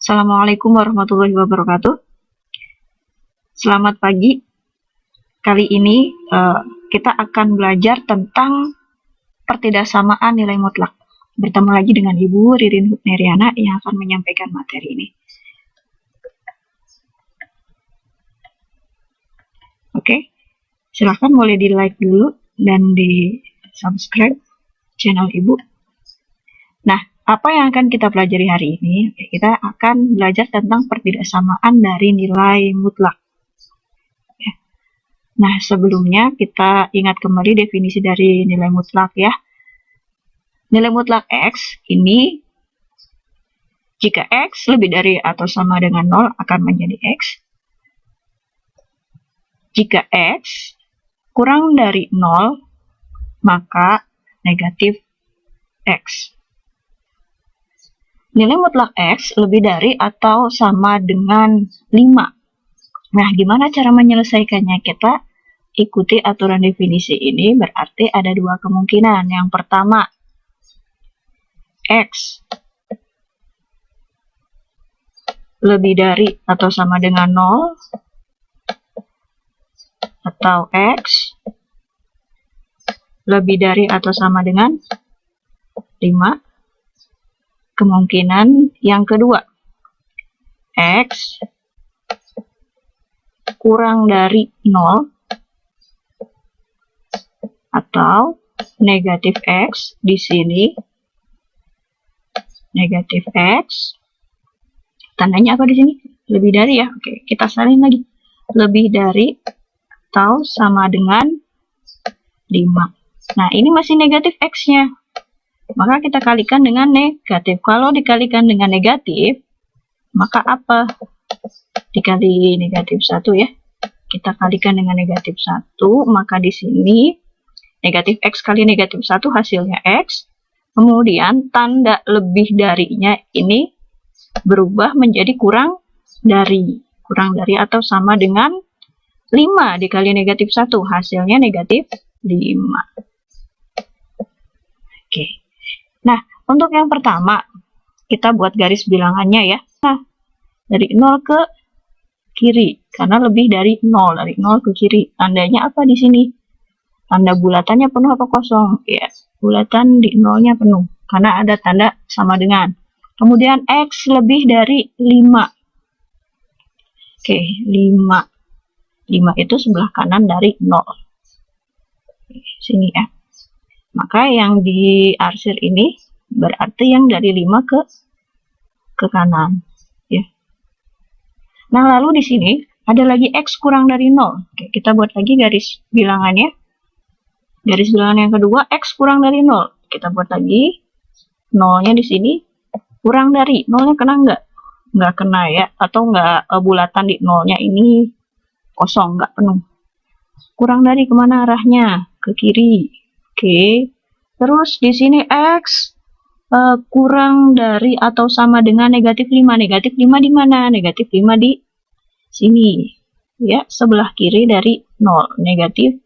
Assalamualaikum warahmatullahi wabarakatuh. Selamat pagi. Kali ini kita akan belajar tentang pertidaksamaan nilai mutlak. Bertemu lagi dengan Ibu Ririn Hutneriana yang akan menyampaikan materi ini. Oke, silahkan boleh di like dulu dan di subscribe channel Ibu. Nah, apa yang akan kita pelajari hari ini? Kita akan belajar tentang pertidaksamaan dari nilai mutlak. Nah, sebelumnya kita ingat kembali definisi dari nilai mutlak ya. Nilai mutlak X ini, jika X lebih dari atau sama dengan 0 akan menjadi X. Jika X kurang dari 0, maka negatif X. Nilai mutlak X lebih dari atau sama dengan 5. Nah, gimana cara menyelesaikannya? Kita ikuti aturan definisi ini, berarti ada dua kemungkinan. Yang pertama, X lebih dari atau sama dengan 0, atau X lebih dari atau sama dengan 5. Kemungkinan yang kedua, X kurang dari 0 atau negatif X. Di sini negatif X, tandanya apa di sini? Lebih dari ya. Oke, kita salin lagi. Lebih dari atau sama dengan 5. Nah, ini masih negatif X-nya. Maka kita kalikan dengan negatif. Kalau dikalikan dengan negatif, maka apa? Dikali negatif 1 ya. Kita kalikan dengan negatif 1, maka di sini negatif X kali negatif 1 hasilnya X. Kemudian tanda lebih darinya ini berubah menjadi kurang dari. Kurang dari atau sama dengan 5 dikali negatif 1, hasilnya negatif 5. Oke. Nah, untuk yang pertama, kita buat garis bilangannya ya. Nah, dari 0 ke kiri, karena lebih dari 0, dari 0 ke kiri. Tandanya apa di sini? Tanda bulatannya penuh apa kosong? Ya, bulatan di 0-nya penuh, karena ada tanda sama dengan. Kemudian X lebih dari 5. Oke, 5. 5 itu sebelah kanan dari 0. Sini ya. Maka yang diarsir ini berarti yang dari 5 ke kanan. Ya. Nah, lalu di sini ada lagi X kurang dari 0. Oke, kita buat lagi garis bilangannya. Garis bilangan yang kedua, X kurang dari 0. Kita buat lagi. 0-nya di sini kurang dari. 0-nya kena nggak? Nggak kena ya. Atau nggak, bulatan di 0-nya ini kosong, nggak penuh. Kurang dari kemana arahnya? Ke kiri. Oke. Terus di sini X kurang dari atau sama dengan negatif 5. Negatif 5 di mana? Negatif 5 di sini. Ya, sebelah kiri dari 0. Negatif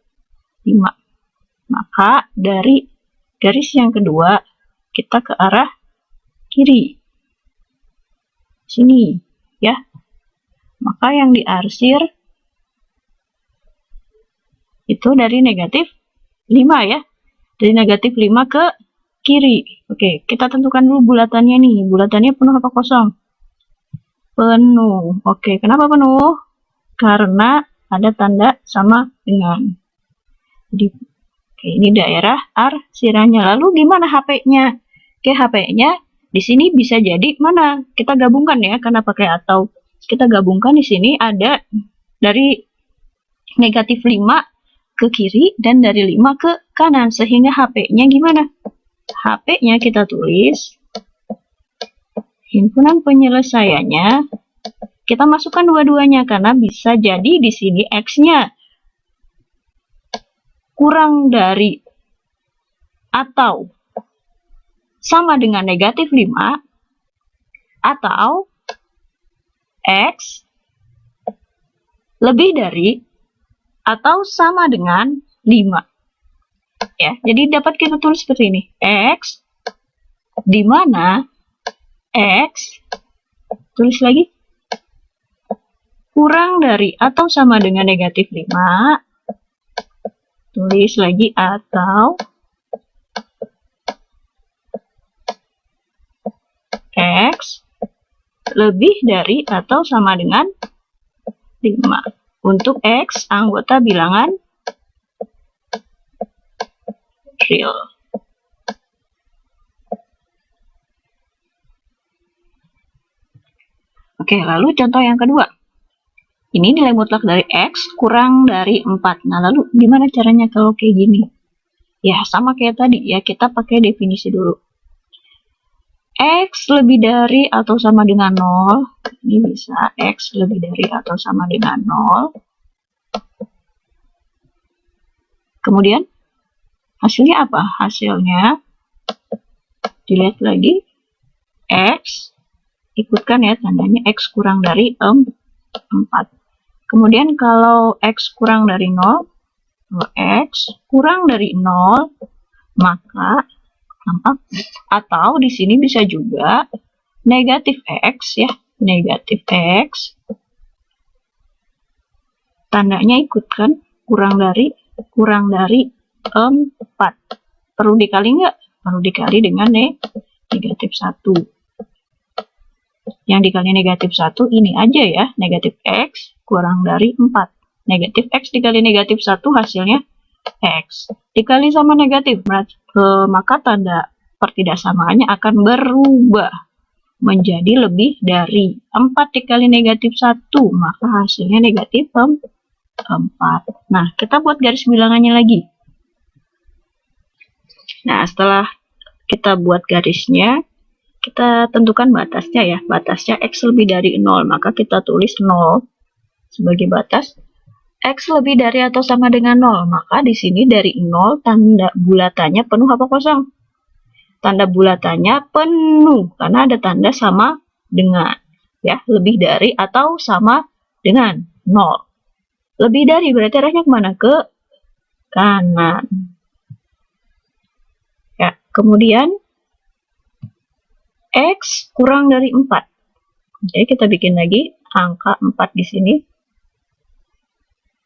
5. Maka dari garis yang kedua, kita ke arah kiri. Sini. Ya. Maka yang diarsir itu dari negatif 5 ya. Dari negatif 5 ke kiri. Oke, kita tentukan dulu bulatannya nih. Bulatannya penuh apa kosong? Penuh. Oke, kenapa penuh? Karena ada tanda sama dengan. Jadi, oke, ini daerah arsirannya. Lalu gimana HP-nya? Oke, HP-nya di sini bisa jadi mana? Kita gabungkan ya, karena pakai atau. Kita gabungkan di sini ada dari negatif 5 ke kiri dan dari 5 ke kanan, sehingga HP-nya gimana? HP-nya kita tulis himpunan penyelesaiannya, kita masukkan dua-duanya karena bisa jadi di sini X-nya kurang dari atau sama dengan negatif 5, atau X lebih dari atau sama dengan 5. Ya, jadi dapat kita tulis seperti ini. X di mana X tulis lagi. Kurang dari atau sama dengan negatif 5. Tulis lagi atau X lebih dari atau sama dengan 5. Untuk X, anggota bilangan real. Oke, lalu contoh yang kedua. Ini nilai mutlak dari X kurang dari 4. Nah, lalu gimana caranya kalau kayak gini? Ya, sama kayak tadi ya, kita pakai definisi dulu. X lebih dari atau sama dengan 0. Ini bisa X lebih dari atau sama dengan 0. Kemudian, hasilnya apa? Hasilnya, dilihat lagi, X, ikutkan ya tandanya X kurang dari 4. Kemudian kalau X kurang dari 0, X kurang dari 0, maka atau di sini bisa juga negatif X ya, negatif X. Tandanya ikutkan kurang dari 4. Perlu dikali nggak? Perlu dikali dengan negatif 1. Yang dikali negatif 1 ini aja ya, negatif X kurang dari 4. Negatif X dikali negatif 1 hasilnya X. Dikali sama negatif, maka tanda pertidaksamaannya akan berubah menjadi lebih dari 4 dikali negatif 1, maka hasilnya negatif 4. Nah, kita buat garis bilangannya lagi. Nah, setelah kita buat garisnya, kita tentukan batasnya ya. Batasnya X lebih dari 0, maka kita tulis 0 sebagai batas. X lebih dari atau sama dengan 0, maka di sini dari 0 tanda bulatannya penuh apa kosong? Tanda bulatannya penuh, karena ada tanda sama dengan. Ya, lebih dari atau sama dengan 0. Lebih dari berarti arahnya kemana? Ke kanan. Ya, kemudian X kurang dari 4. Jadi kita bikin lagi angka 4 di sini.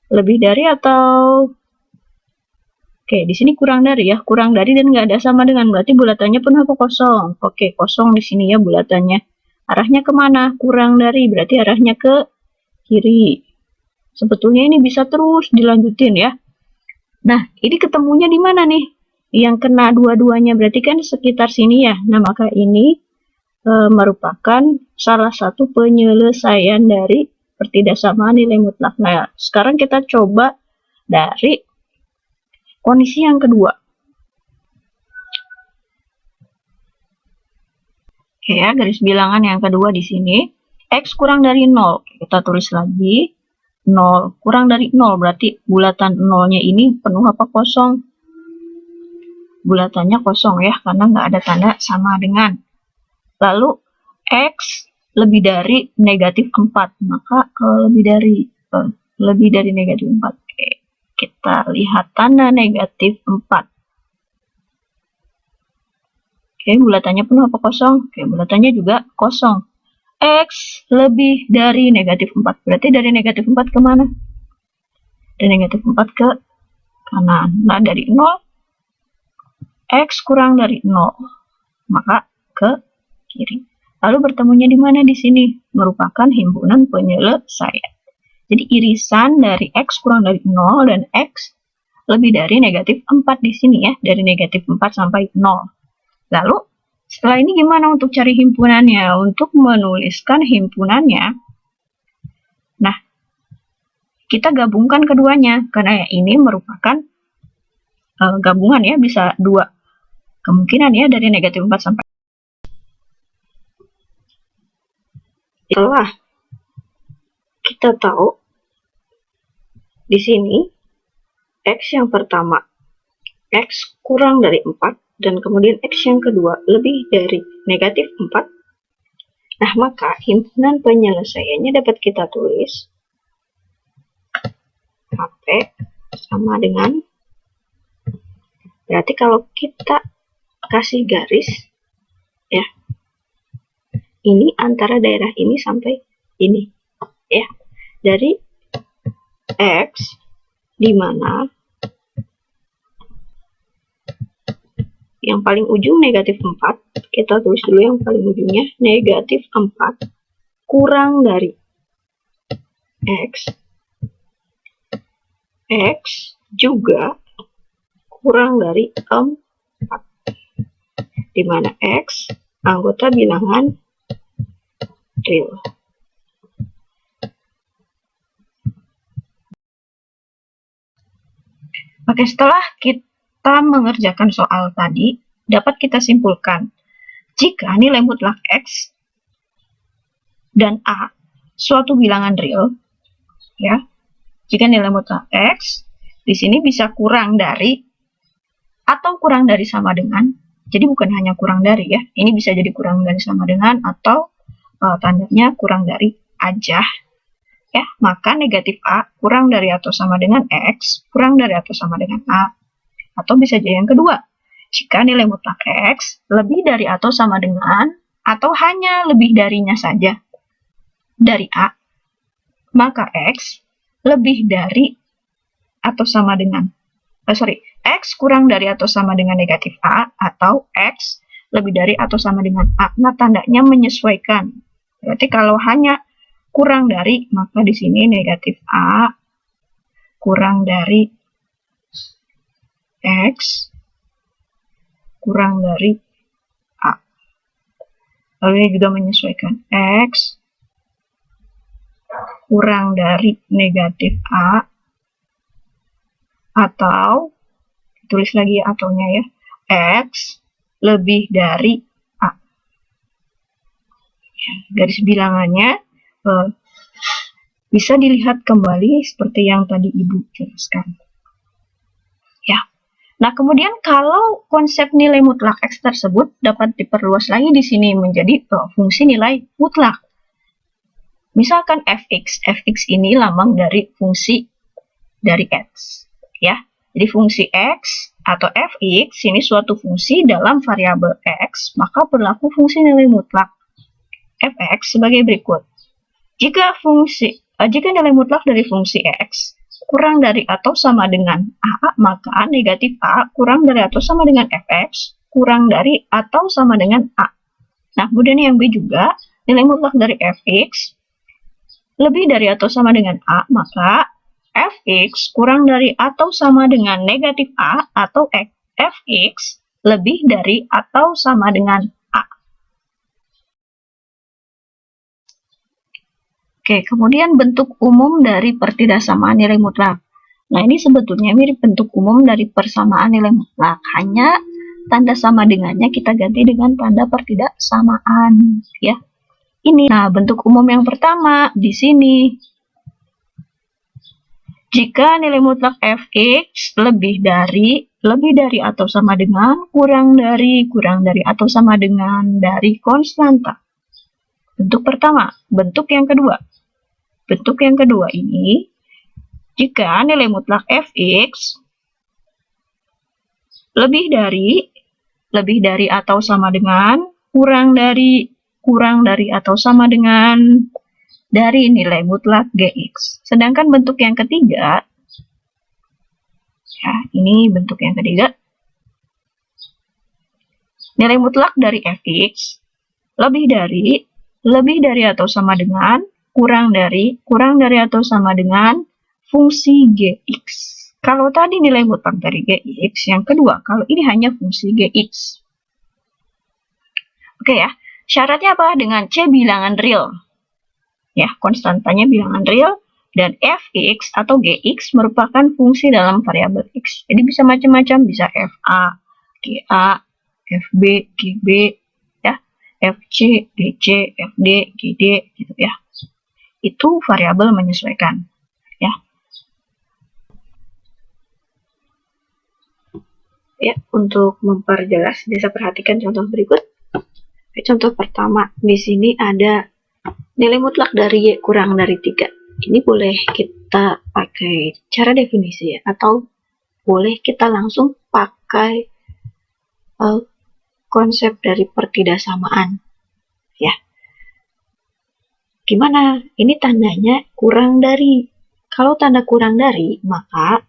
Lebih dari atau oke, di sini kurang dari ya, kurang dari dan nggak ada sama dengan, berarti bulatannya penuh apa kosong? Oke, kosong di sini ya bulatannya. Arahnya kemana? Kurang dari, berarti arahnya ke kiri. Sebetulnya ini bisa terus dilanjutin ya. Nah, ini ketemunya di mana nih? Yang kena dua-duanya berarti kan sekitar sini ya. Nah, maka ini merupakan salah satu penyelesaian dari pertidaksamaan nilai mutlak. Nah, sekarang kita coba dari kondisi yang kedua. Oke ya, garis bilangan yang kedua di sini. X kurang dari 0. Kita tulis lagi. 0 kurang dari 0. Berarti bulatan 0-nya ini penuh apa kosong? Bulatannya kosong ya, karena nggak ada tanda sama dengan. Lalu, X lebih dari negatif 4. Maka lebih dari negatif 4. Oke. Kita lihat tanda negatif 4. Oke, bulatannya penuh apa kosong? Oke, bulatannya juga kosong. X lebih dari negatif 4. Berarti dari negatif 4 kemana? Dari negatif 4 ke kanan. Nah, dari 0, X kurang dari 0. Maka ke kiri. Lalu bertemunya di mana di sini? Merupakan himpunan penyelesaian. Jadi irisan dari X kurang dari 0 dan X lebih dari negatif 4 di sini ya. Dari negatif 4 sampai 0. Lalu, setelah ini gimana untuk cari himpunannya? Untuk menuliskan himpunannya, nah, kita gabungkan keduanya. Karena ini merupakan gabungan ya, bisa dua kemungkinan ya, dari negatif 4 sampai. Setelah kita tahu, di sini, X yang pertama, X kurang dari 4, dan kemudian X yang kedua lebih dari negatif 4. Nah, maka himpunan penyelesaiannya dapat kita tulis HP sama dengan, berarti kalau kita kasih garis ya, ini antara daerah ini sampai ini, ya. Dari X, di mana yang paling ujung negatif 4, kita tulis dulu yang paling ujungnya, negatif 4 kurang dari X, X juga kurang dari 4, di mana X anggota bilangan real. Oke, setelah kita mengerjakan soal tadi, dapat kita simpulkan jika nilai mutlak X dan A suatu bilangan real, ya, jika nilai mutlak X di sini bisa kurang dari atau kurang dari sama dengan, jadi bukan hanya kurang dari, ya, ini bisa jadi kurang dari sama dengan atau tandanya kurang dari aja, ya, maka negatif A kurang dari atau sama dengan X kurang dari atau sama dengan A. Atau bisa jadi yang kedua, jika nilai mutlak X lebih dari atau sama dengan atau hanya lebih darinya saja dari A, maka X lebih dari atau sama dengan X kurang dari atau sama dengan negatif A, atau X lebih dari atau sama dengan A. Nah, tandanya menyesuaikan. Berarti kalau hanya kurang dari, maka di sini negatif A kurang dari X kurang dari A. Lalu ini juga menyesuaikan, X kurang dari negatif A, atau tulis lagi ataunya, ya, X lebih dari A. Garis bilangannya bisa dilihat kembali seperti yang tadi Ibu jelaskan, ya. Nah, kemudian kalau konsep nilai mutlak X tersebut dapat diperluas lagi di sini menjadi fungsi nilai mutlak. Misalkan fx ini lambang dari fungsi dari X, ya. Jadi fungsi X atau fx ini suatu fungsi dalam variabel X, maka berlaku fungsi nilai mutlak fx sebagai berikut. Jika nilai mutlak dari fungsi X kurang dari atau sama dengan A, maka negatif A kurang dari atau sama dengan fx kurang dari atau sama dengan A. Nah, kemudian yang B juga, nilai mutlak dari fx lebih dari atau sama dengan A, maka fx kurang dari atau sama dengan negatif A, atau fx lebih dari atau sama dengan A. Oke, kemudian bentuk umum dari pertidaksamaan nilai mutlak. Nah, ini sebetulnya mirip bentuk umum dari persamaan nilai mutlak, hanya tanda sama dengannya kita ganti dengan tanda pertidaksamaan, ya. Ini, nah, bentuk umum yang pertama di sini. Jika nilai mutlak fx lebih dari atau sama dengan, kurang dari atau sama dengan dari konstanta. Bentuk pertama. Bentuk yang kedua ini, jika nilai mutlak fx lebih dari atau sama dengan, kurang dari atau sama dengan dari nilai mutlak gx. Sedangkan bentuk yang ketiga, ya, ini bentuk yang ketiga, nilai mutlak dari fx lebih dari atau sama dengan, kurang dari atau sama dengan fungsi gx. Kalau tadi nilai mutlak dari gx, yang kedua, kalau ini hanya fungsi gx. Oke, ya, syaratnya apa? Dengan C bilangan real. Ya, konstantanya bilangan real, dan fx atau gx merupakan fungsi dalam variabel x. Jadi bisa macam-macam, bisa fa, ga, fb, gb, ya, fc, dc, fd, gd, gitu, ya. Itu variabel menyesuaikan, ya. Ya, untuk memperjelas bisa perhatikan contoh berikut. Contoh pertama, di sini ada nilai mutlak dari Y kurang dari 3. Ini boleh kita pakai cara definisi, ya, atau boleh kita langsung pakai konsep dari pertidaksamaan, ya. Gimana? Ini tandanya kurang dari. Kalau tanda kurang dari, maka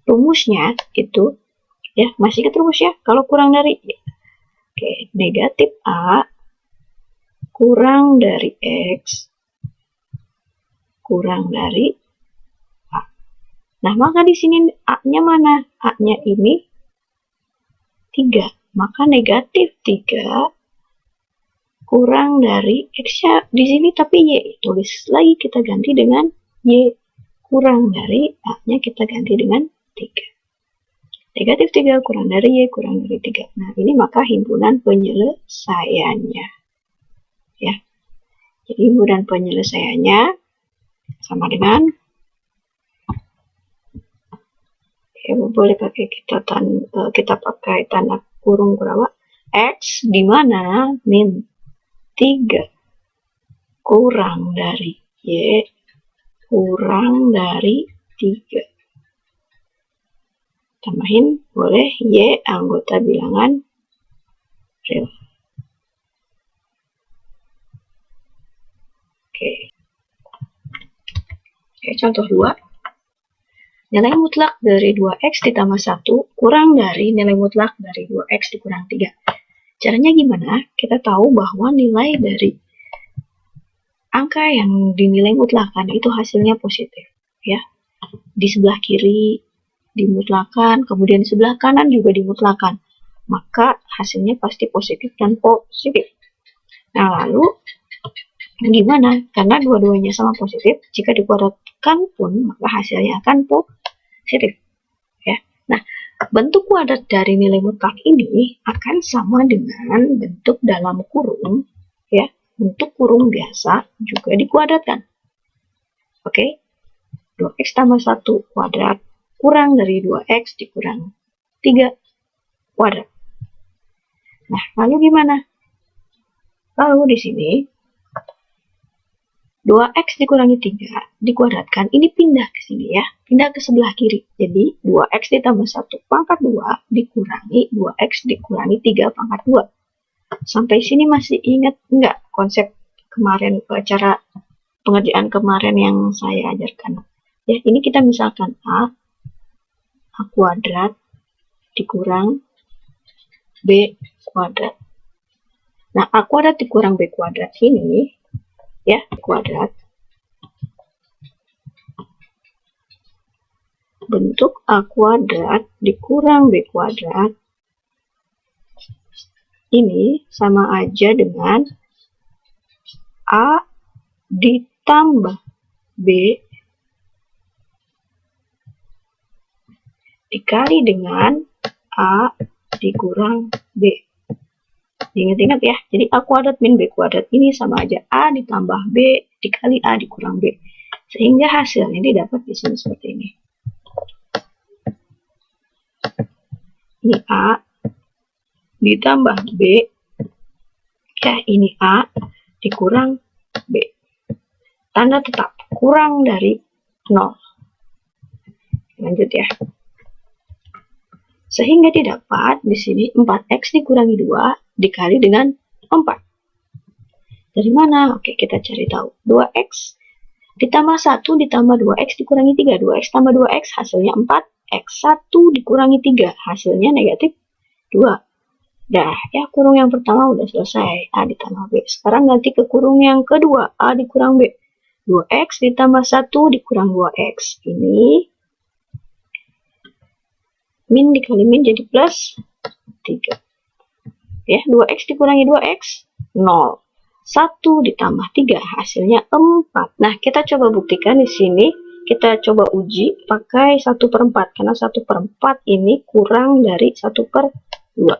rumusnya itu, ya masih ingat rumus ya? Kalau kurang dari, oke, negatif A kurang dari X kurang dari A. Nah, maka di sini A-nya mana? A-nya ini 3. Maka negatif 3 kurang dari X-nya di sini tapi Y. Tulis lagi, kita ganti dengan Y. Kurang dari A-nya kita ganti dengan 3. Negatif 3 kurang dari Y kurang dari 3. Nah, ini maka himpunan penyelesaiannya. Ya. Jadi himpunan penyelesaiannya sama dengan, ya boleh pakai kita pakai tanda kurung berapa? X di mana min 3 kurang dari Y kurang dari 3. Tambahin boleh Y anggota bilangan real. Oke, contoh 2. Nilai mutlak dari 2x ditambah 1 kurang dari nilai mutlak dari 2x dikurang 3. Caranya gimana? Kita tahu bahwa nilai dari angka yang dinilai mutlakan itu hasilnya positif. Ya, di sebelah kiri dimutlakan, kemudian di sebelah kanan juga dimutlakan. Maka hasilnya pasti positif dan positif. Nah, lalu gimana? Karena dua-duanya sama positif, jika dikuadratkan pun maka hasilnya akan positif. Ya. Nah, bentuk kuadrat dari nilai mutlak ini akan sama dengan bentuk dalam kurung, ya. Bentuk kurung biasa juga dikuadratkan. Oke. 2x tambah 1 kuadrat kurang dari 2x dikurang 3 kuadrat. Nah, lalu gimana? Lalu di sini 2x dikurangi 3 dikuadratkan, ini pindah ke sini ya, pindah ke sebelah kiri. Jadi 2x ditambah 1 pangkat 2 dikurangi 2x dikurangi 3 pangkat 2. Sampai sini masih ingat enggak konsep kemarin, cara pengerjaan kemarin yang saya ajarkan? Ya, ini kita misalkan A kuadrat dikurang B kuadrat. Nah, A kuadrat dikurang B kuadrat ini, ya, kuadrat bentuk A kuadrat dikurang B kuadrat ini sama aja dengan A ditambah B dikali dengan A dikurang B. Ingat-ingat ya, jadi A kuadrat min B kuadrat ini sama aja A ditambah B dikali A dikurang B. Sehingga hasilnya didapat di sini seperti ini. Ini A ditambah B, ya ini A dikurang B. Tanda tetap kurang dari 0. Lanjut ya. Sehingga didapat di sini 4x dikurangi 2 dikali dengan 4. Dari mana? Oke, kita cari tahu. 2x ditambah 1 ditambah 2x dikurangi 3. 2x tambah 2x hasilnya 4. X 1 dikurangi 3 hasilnya negatif 2. Dah, ya kurung yang pertama udah selesai. A ditambah B. Sekarang ganti ke kurung yang kedua. A dikurang B. 2x ditambah 1 dikurang 2x. Ini min dikali min jadi plus 3. Ya, 2x dikurangi 2x, 0. 1 ditambah 3 hasilnya 4. Nah, kita coba buktikan di sini. Kita coba uji pakai 1/4. Karena 1/4 ini kurang dari 1/2.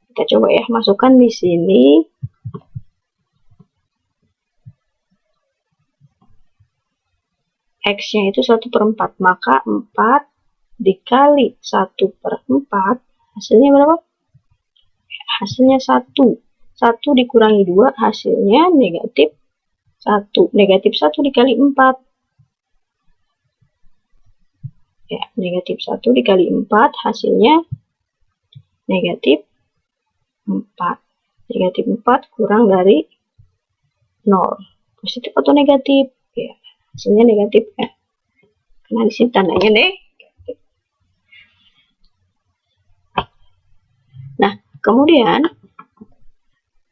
Kita coba ya, masukkan di sini. X-nya itu 1/4. Maka 4 dikali 1/4 hasilnya berapa? Hasilnya 1. 1 dikurangi 2 hasilnya negatif 1. Negatif 1 dikali 4. Ya, negatif 1 dikali 4 hasilnya negatif 4. Negatif 4 kurang dari 0. Positif atau negatif? Ya, hasilnya negatif ya. Karena di sini tandanya negatif. Nah, kemudian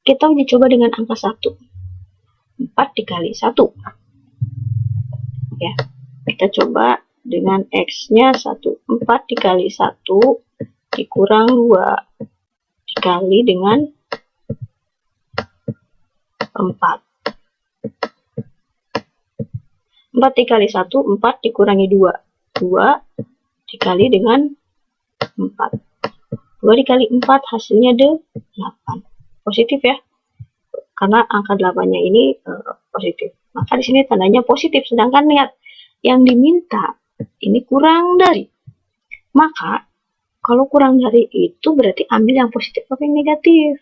kita uji coba dengan angka 1. 4 dikali 1. Ya, kita coba dengan X-nya 1. 4 dikali 1 dikurang 2 dikali dengan 4. 4 dikali 1, 4 dikurangi 2. 2 dikali dengan 4. 2 dikali 4 hasilnya 8. Positif ya. Karena angka 8-nya ini positif. Maka di sini tandanya positif. Sedangkan lihat yang diminta ini kurang dari. Maka kalau kurang dari itu berarti ambil yang positif atau yang negatif.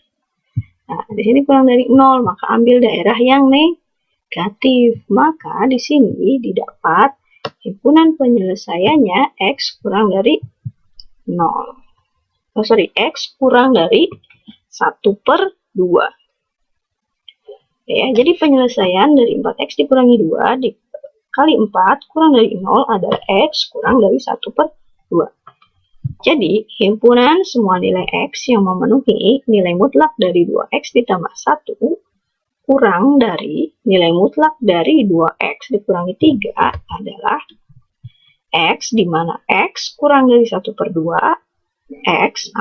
Nah, di sini kurang dari 0, maka ambil daerah yang negatif. Maka di sini didapat himpunan penyelesaiannya X kurang dari 0. X kurang dari 1/2. Ya, jadi penyelesaian dari 4X dikurangi 2 dikali 4 kurang dari 0 adalah X kurang dari 1/2. Jadi, himpunan semua nilai X yang memenuhi nilai mutlak dari 2X ditambah 1 kurang dari nilai mutlak dari 2X dikurangi 3 adalah X, di mana X kurang dari 1/2, X